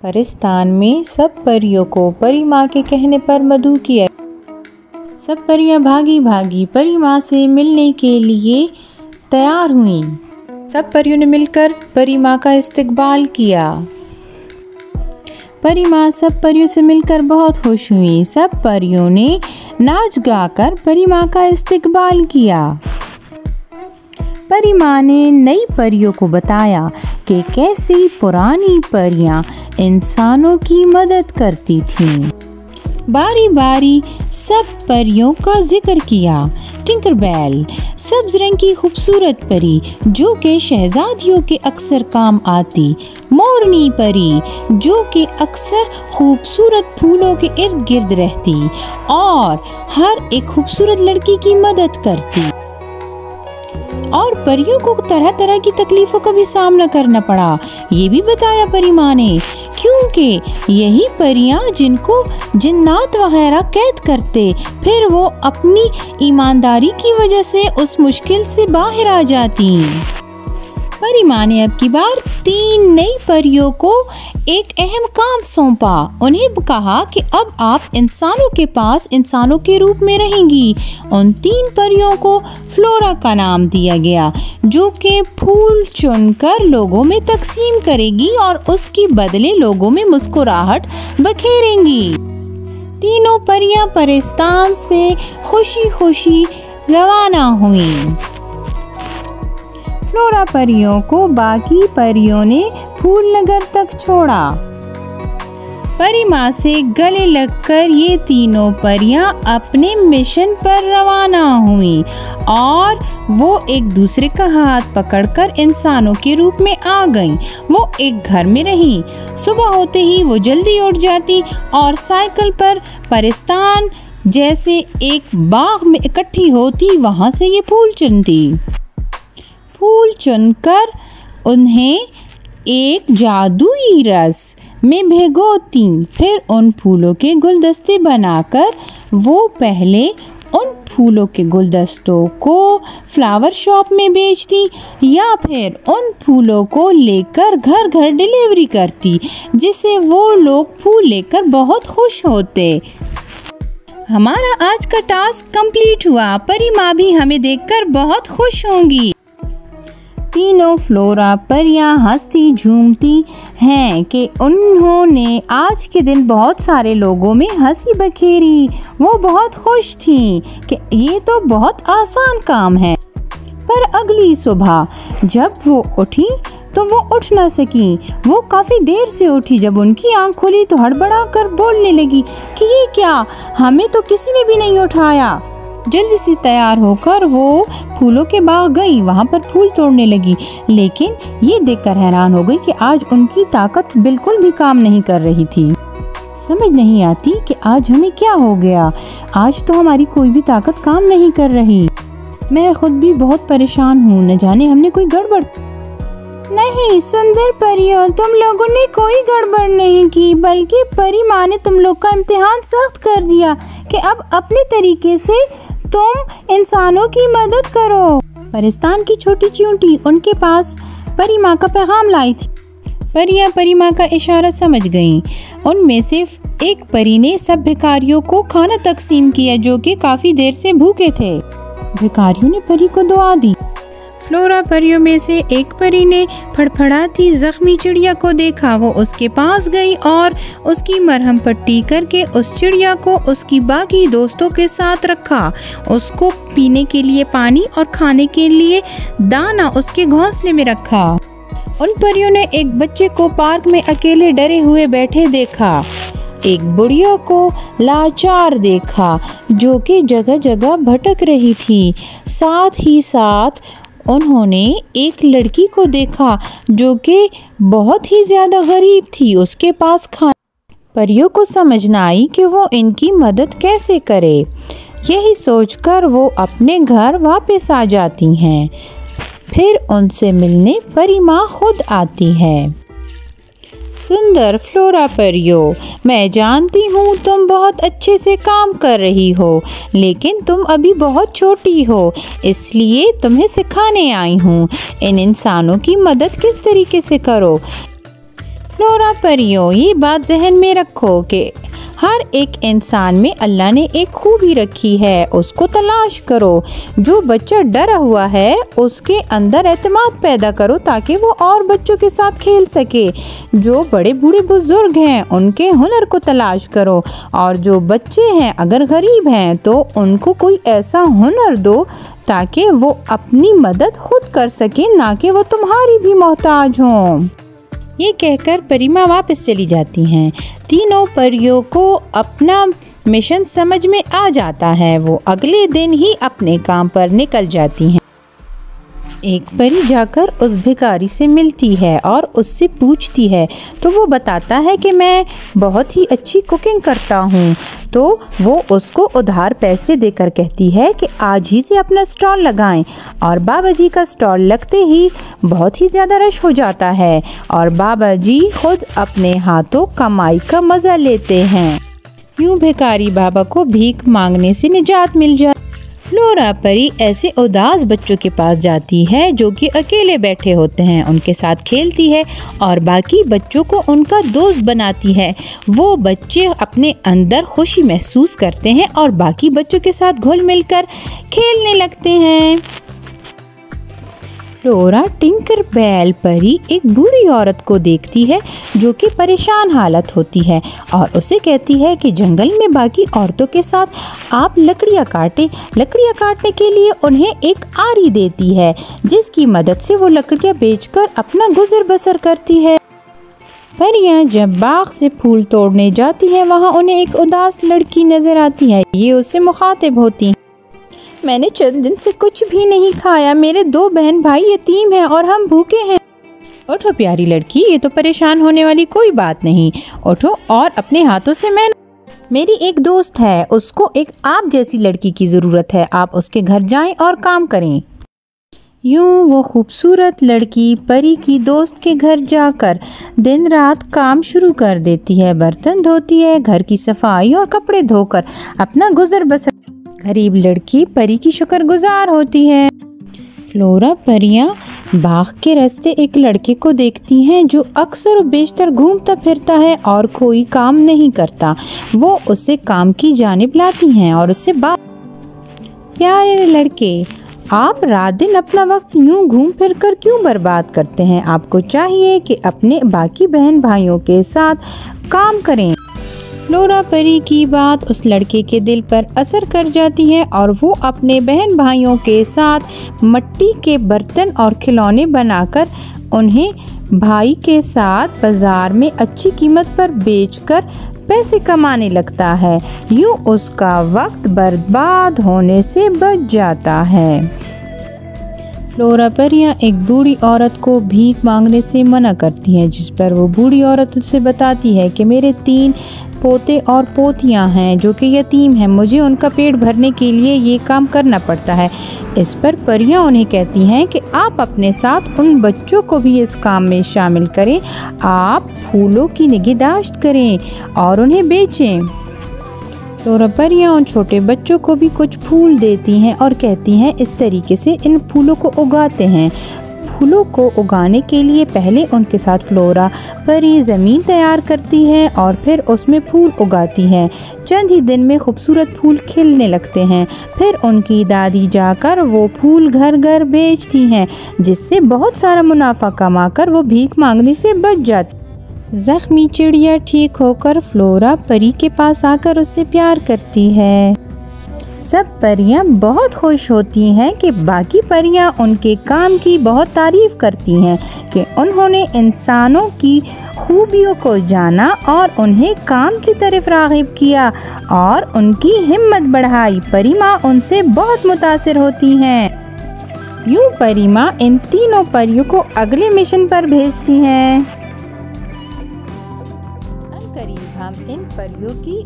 परिस्तान में सब परियों को परी माँ के कहने पर मधु किया। सब परियां भागी भागी परी माँ से मिलने के लिए तैयार हुईं। सब परियों ने मिलकर परी माँ का इस्तकबाल किया। परी माँ सब परियों से मिलकर बहुत खुश हुई। सब परियों ने नाच गाकर परी माँ का इस्तकबाल किया। परी माँ ने नई परियों को बताया कि कैसी पुरानी परियां इंसानों की मदद करती थीं। बारी बारी सब परियों का जिक्र किया। टिंकरबेल सब्ज रंग की खूबसूरत परी जो कि शहजादियों के अक्सर काम आती। मोरनी परी जो कि अक्सर खूबसूरत फूलों के इर्द गिर्द रहती और हर एक खूबसूरत लड़की की मदद करती। और परियों को तरह तरह की तकलीफों का भी सामना करना पड़ा, ये भी बताया परी माँ ने, क्योंकि यही परियां जिनको जिन्नात वगैरह कैद करते, फिर वो अपनी ईमानदारी की वजह से उस मुश्किल से बाहर आ जाती। परी माँ ने अब की बार 3 नई परियों को एक अहम काम सौंपा। उन्हें कहा कि अब आप इंसानों के पास इंसानों के रूप में रहेंगी। उन 3 परियों को फ्लोरा का नाम दिया गया, जो कि फूल चुनकर लोगों में तकसीम करेगी और उसकी बदले लोगों में मुस्कुराहट बखेरेंगी। तीनों परियां परिस्तान से खुशी खुशी रवाना हुईं। फ्लोरा परियों को बाकी परियों ने फूलनगर तक छोड़ा। परी माँ से गले लगकर ये तीनों परियां अपने मिशन पर रवाना हुईं और वो एक दूसरे का हाथ पकड़कर इंसानों के रूप में आ गईं। वो एक घर में रहीं। सुबह होते ही वो जल्दी उठ जाती और साइकिल पर परिस्तान जैसे एक बाग में इकट्ठी होती। वहाँ से ये फूल चुनती। फूल चुनकर उन्हें एक जादुई रस में भिगोती। फिर उन फूलों के गुलदस्ते बनाकर वो पहले उन फूलों के गुलदस्तों को फ्लावर शॉप में बेचती या फिर उन फूलों को लेकर घर घर डिलीवरी करती, जिससे वो लोग फूल लेकर बहुत खुश होते। हमारा आज का टास्क कंप्लीट हुआ। परी माँ भी हमें देखकर बहुत खुश होंगी। तीनों फ्लोरा परियां हंसती झूमती हैं कि उन्होंने आज के दिन बहुत सारे लोगों में हंसी बखेरी। वो बहुत खुश थीं कि ये तो बहुत आसान काम है। पर अगली सुबह जब वो उठी तो वो उठ न सकी। वो काफ़ी देर से उठी। जब उनकी आंख खुली तो हड़बड़ा कर बोलने लगी कि ये क्या, हमें तो किसी ने भी नहीं उठाया। जल्दी से तैयार होकर वो फूलों के बाग गई। वहाँ पर फूल तोड़ने लगी, लेकिन ये देखकर हैरान हो गई कि आज उनकी ताकत बिल्कुल भी काम नहीं कर रही थी। समझ नहीं आती कि आज हमें क्या हो गया। आज तो हमारी कोई भी ताकत काम नहीं कर रही। मैं खुद भी बहुत परेशान हूँ। न जाने हमने कोई गड़बड़। नहीं सुंदर परियों, तुम लोगों ने कोई गड़बड़ नहीं की, बल्कि परी माँ ने तुम लोग का इम्तिहान सख्त कर दिया कि अब अपने तरीके से तुम इंसानों की मदद करो। परिस्तान की छोटी चींटी उनके पास परी माँ का पैगाम लाई थी। परियां परी माँ का इशारा समझ गईं। उनमें से एक परी ने सब भिखारियों को खाना तकसीम किया जो कि काफी देर से भूखे थे। भिखारियों ने परी को दुआ दी। फ्लोरा परियों में से एक परी ने फड़फड़ाती जख्मी चिड़िया को देखा। वो उसके पास गई और उसकी मरहम पट्टी करके उस चिड़िया को उसकी बाकी दोस्तों के साथ रखा। उसको पीने के लिए पानी और खाने के लिए दाना उसके घोंसले में रखा। उन परियों ने एक बच्चे को पार्क में अकेले डरे हुए बैठे देखा। एक बुढ़िया को लाचार देखा जो कि जगह जगह भटक रही थी। साथ ही साथ उन्होंने एक लड़की को देखा जो कि बहुत ही ज़्यादा गरीब थी। उसके पास खाना। परियों को समझ न आई कि वो इनकी मदद कैसे करे। यही सोचकर वो अपने घर वापस आ जाती हैं। फिर उनसे मिलने परी माँ खुद आती है। सुंदर फ्लोरा परियों, मैं जानती हूँ तुम बहुत अच्छे से काम कर रही हो, लेकिन तुम अभी बहुत छोटी हो, इसलिए तुम्हें सिखाने आई हूँ इन इंसानों की मदद किस तरीके से करो। फ्लोरा परियों, ये बात जहन में रखो कि हर एक इंसान में अल्लाह ने एक खूबी रखी है, उसको तलाश करो। जो बच्चा डरा हुआ है उसके अंदर एतमाद पैदा करो ताकि वो और बच्चों के साथ खेल सके। जो बड़े बूढ़े बुजुर्ग हैं उनके हुनर को तलाश करो, और जो बच्चे हैं अगर गरीब हैं तो उनको कोई ऐसा हुनर दो ताकि वो अपनी मदद खुद कर सके, ना कि वो तुम्हारी भी मोहताज हों। ये कहकर परी माँ वापस चली जाती हैं। तीनों परियों को अपना मिशन समझ में आ जाता है। वो अगले दिन ही अपने काम पर निकल जाती हैं। एक परी जाकर उस भिखारी से मिलती है और उससे पूछती है, तो वो बताता है कि मैं बहुत ही अच्छी कुकिंग करता हूँ। तो वो उसको उधार पैसे देकर कहती है कि आज ही से अपना स्टॉल लगाएं। और बाबा जी का स्टॉल लगते ही बहुत ही ज़्यादा रश हो जाता है और बाबा जी खुद अपने हाथों कमाई का मज़ा लेते हैं। यूँ भिखारी बाबा को भीख मांगने से निजात मिल जाती। फ्लोरा परी ऐसे उदास बच्चों के पास जाती है जो कि अकेले बैठे होते हैं, उनके साथ खेलती है और बाकी बच्चों को उनका दोस्त बनाती है। वो बच्चे अपने अंदर खुशी महसूस करते हैं और बाकी बच्चों के साथ घुल मिलकर खेलने लगते हैं। फ्लोरा टिंकरबेल परी एक बूढ़ी औरत को देखती है जो कि परेशान हालत होती है और उसे कहती है कि जंगल में बाकी औरतों के साथ आप लकड़ियाँ काटें। लकड़ियाँ काटने के लिए उन्हें एक आरी देती है जिसकी मदद से वो लकड़ियाँ बेचकर अपना गुजर बसर करती है। परियां जब बाग से फूल तोड़ने जाती हैं वहाँ उन्हें एक उदास लड़की नजर आती है। ये उससे मुखातिब होती है, मैंने चंद दिन से कुछ भी नहीं खाया, मेरे 2 बहन भाई यतीम हैं और हम भूखे हैं। उठो प्यारी लड़की, ये तो परेशान होने वाली कोई बात नहीं। उठो और अपने हाथों से मेरी एक दोस्त है, उसको एक आप जैसी लड़की की ज़रूरत है। आप उसके घर जाएं और काम करें। यूँ वो खूबसूरत लड़की परी की दोस्त के घर जाकर दिन रात काम शुरू कर देती है। बर्तन धोती है, घर की सफाई और कपड़े धोकर अपना गुजर बसर। गरीब लड़की परी की शुक्रगुजार होती है। फ्लोरा परियां बाग के रास्ते एक लड़के को देखती हैं जो अक्सर बेशतर घूमता फिरता है और कोई काम नहीं करता। वो उसे काम की जानिब लाती हैं और उससे प्यारे लड़के, आप रात दिन अपना वक्त यूं घूम फिर कर क्यों बर्बाद करते हैं? आपको चाहिए कि अपने बाकी बहन भाइयों के साथ काम करें। फ्लोरा परी की बात उस लड़के के दिल पर असर कर जाती है और वो अपने बहन भाइयों के साथ मिट्टी के बर्तन और खिलौने बनाकर उन्हें भाई के साथ बाजार में अच्छी कीमत पर बेचकर पैसे कमाने लगता है। यूँ उसका वक्त बर्बाद होने से बच जाता है। फ्लोरा परियां एक बूढ़ी औरत को भीख मांगने से मना करती हैं, जिस पर वो बूढ़ी औरत उससे बताती है कि मेरे 3 पोते और पोतियां हैं जो कि यतीम हैं, मुझे उनका पेट भरने के लिए ये काम करना पड़ता है। इस पर परियां उन्हें कहती हैं कि आप अपने साथ उन बच्चों को भी इस काम में शामिल करें। आप फूलों की निगहदाश्त करें और उन्हें बेचें। फ्लोरा परियां उन छोटे बच्चों को भी कुछ फूल देती हैं और कहती हैं इस तरीके से इन फूलों को उगाते हैं। फूलों को उगाने के लिए पहले उनके साथ फ्लोरा परी ज़मीन तैयार करती है और फिर उसमें फूल उगाती है। चंद ही दिन में खूबसूरत फूल खिलने लगते हैं। फिर उनकी दादी जाकर वो फूल घर घर बेचती हैं, जिससे बहुत सारा मुनाफा कमाकर वो भीख मांगने से बच जाती। जख्मी चिड़िया ठीक होकर फ्लोरा परी के पास आकर उससे प्यार करती है। सब परियां बहुत खुश होती हैं कि बाकी परियां उनके काम की बहुत तारीफ करती हैं कि उन्होंने इंसानों की खूबियों को जाना और उन्हें काम की तरफ राग़िब किया और उनकी हिम्मत बढ़ाई। परी माँ उनसे बहुत मुतासिर होती हैं। यूँ परी माँ इन तीनों परियों को अगले मिशन पर भेजती हैं। अनकरीब हम इन परियों की